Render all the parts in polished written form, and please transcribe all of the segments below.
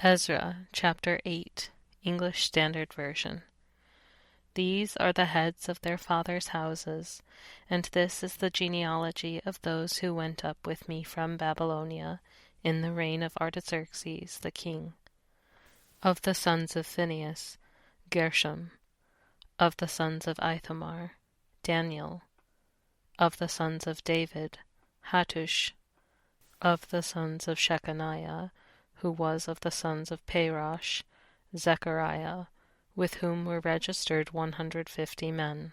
Ezra chapter 8, English Standard Version. These are the heads of their fathers' houses, and this is the genealogy of those who went up with me from Babylonia in the reign of Artaxerxes the king. Of the sons of Phinehas, Gershom. Of the sons of Ithamar, Daniel. Of the sons of David, Hattush. Of the sons of Shecaniah, who was of the sons of Parosh, Zechariah, with whom were registered 150 men.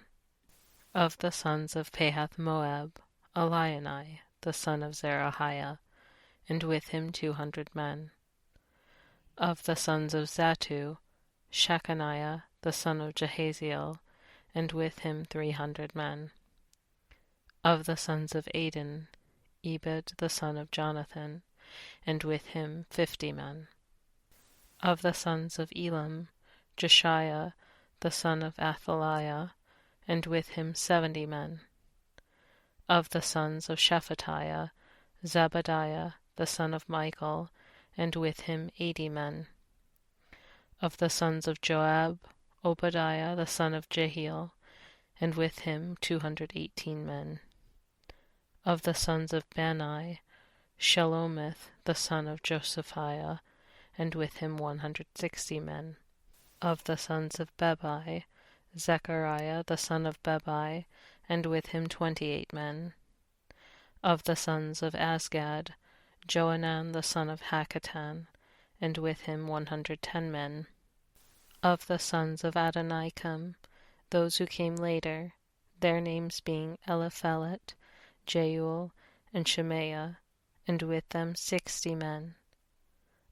Of the sons of Pahath-moab, Eliehoenai, the son of Zerahiah, and with him 200 men. Of the sons of Zattu, Shecaniah, the son of Jahaziel, and with him 300 men. Of the sons of Adin, Ebed, the son of Jonathan, and with him 50 men. Of the sons of Elam, Jeshaiah, the son of Athaliah, and with him 70 men. Of the sons of Shephatiah, Zebadiah, the son of Michael, and with him 80 men. Of the sons of Joab, Obadiah, the son of Jehiel, and with him 218 men. Of the sons of Bani, Shelomith, the son of Josephiah, and with him 160 men. Of the sons of Bebai, Zechariah, the son of Bebai, and with him 28 men. Of the sons of Azgad, Johanan, the son of Hakatan, and with him 110 men. Of the sons of Adoniram, those who came later, their names being Eliphelet, Jehiel, and Shemaiah, and with them 60 men.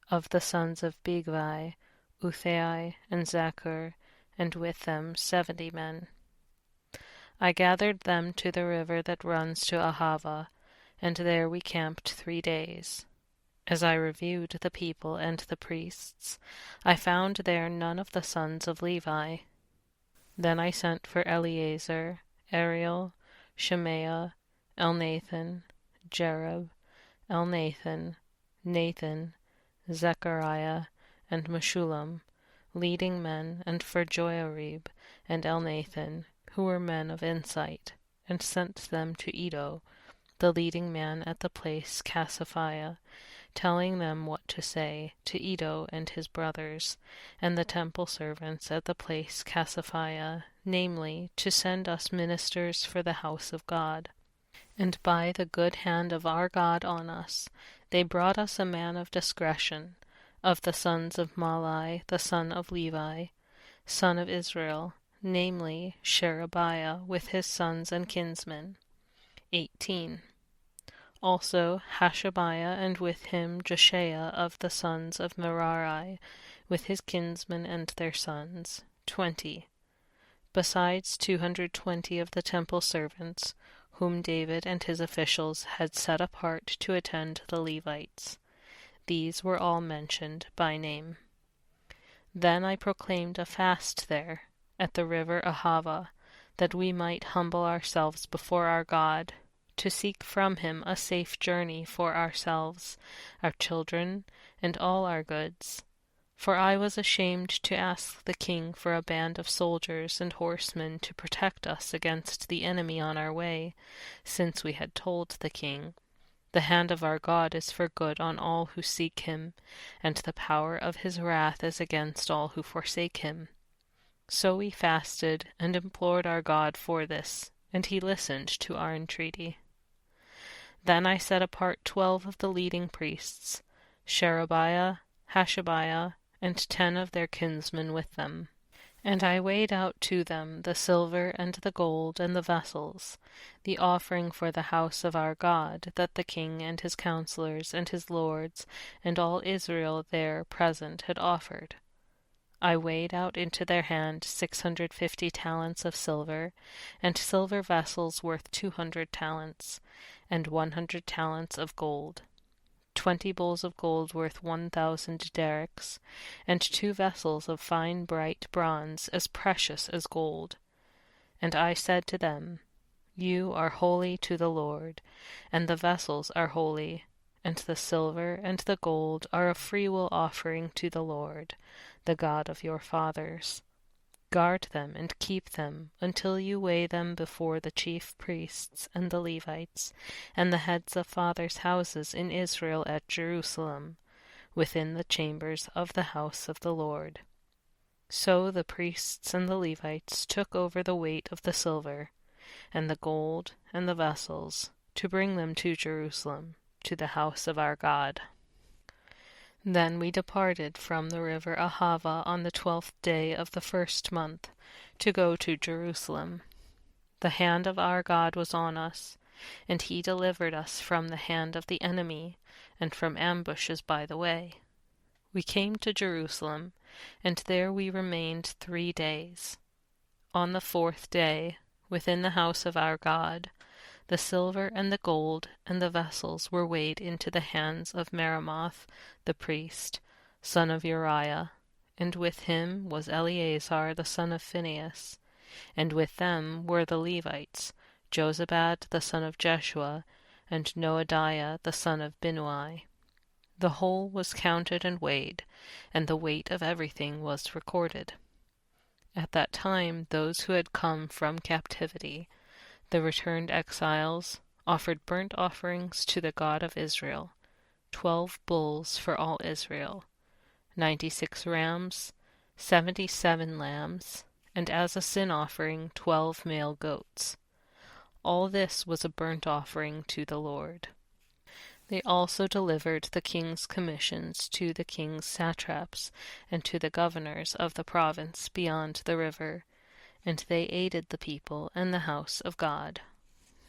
Of the sons of Bigvai, Uthai and Zaccur, and with them 70 men. I gathered them to the river that runs to Ahava, and there we camped 3 days. As I reviewed the people and the priests, I found there none of the sons of Levi. Then I sent for Eleazar, Ariel, Shemaiah, Elnathan, Joiarib, Elnathan, Nathan, Zechariah, and Meshullam, leading men, and for Joiarib and Elnathan, who were men of insight, and sent them to Iddo, the leading man at the place Casaphiah, telling them what to say to Iddo and his brothers, and the temple servants at the place Casaphiah, namely, to send us ministers for the house of God. And by the good hand of our God on us, they brought us a man of discretion, of the sons of Malai, the son of Levi, son of Israel, namely Sherebiah, with his sons and kinsmen, 18. Also Hashabiah, and with him Jeshaiah of the sons of Merari, with his kinsmen and their sons, 20. Besides 220 of the temple servants, whom David and his officials had set apart to attend the Levites. These were all mentioned by name. Then I proclaimed a fast there, at the river Ahava, that we might humble ourselves before our God, to seek from him a safe journey for ourselves, our children, and all our goods. For I was ashamed to ask the king for a band of soldiers and horsemen to protect us against the enemy on our way, since we had told the king, "The hand of our God is for good on all who seek him, and the power of his wrath is against all who forsake him." So we fasted and implored our God for this, and he listened to our entreaty. Then I set apart 12 of the leading priests, Sherebiah, Hashabiah, and 10 of their kinsmen with them. And I weighed out to them the silver and the gold and the vessels, the offering for the house of our God, that the king and his counselors and his lords and all Israel there present had offered. I weighed out into their hand 650 talents of silver, and silver vessels worth 200 talents, and 100 talents of gold, 20 bowls of gold worth 1,000 derricks, and 2 vessels of fine bright bronze as precious as gold. And I said to them, You are holy to the Lord, and the vessels are holy, and the silver and the gold are a freewill offering to the Lord, the God of your fathers. Guard them and keep them until you weigh them before the chief priests and the Levites, and the heads of fathers' houses in Israel at Jerusalem, within the chambers of the house of the Lord. So the priests and the Levites took over the weight of the silver, and the gold, and the vessels, to bring them to Jerusalem, to the house of our God. Then we departed from the river Ahava on the 12th day of the 1st month, to go to Jerusalem. The hand of our God was on us, and he delivered us from the hand of the enemy, and from ambushes by the way. We came to Jerusalem, and there we remained 3 days. On the 4th day, within the house of our God, the silver and the gold and the vessels were weighed into the hands of Meremoth the priest, son of Uriah, and with him was Eleazar the son of Phinehas, and with them were the Levites, Jozabad the son of Jeshua, and Noadiah the son of Binnui. The whole was counted and weighed, and the weight of everything was recorded. At that time those who had come from captivity, the returned exiles, offered burnt offerings to the God of Israel, 12 bulls for all Israel, 96 rams, 77 lambs, and as a sin offering 12 male goats. All this was a burnt offering to the Lord. They also delivered the king's commissions to the king's satraps and to the governors of the province beyond the river, and they aided the people and the house of God.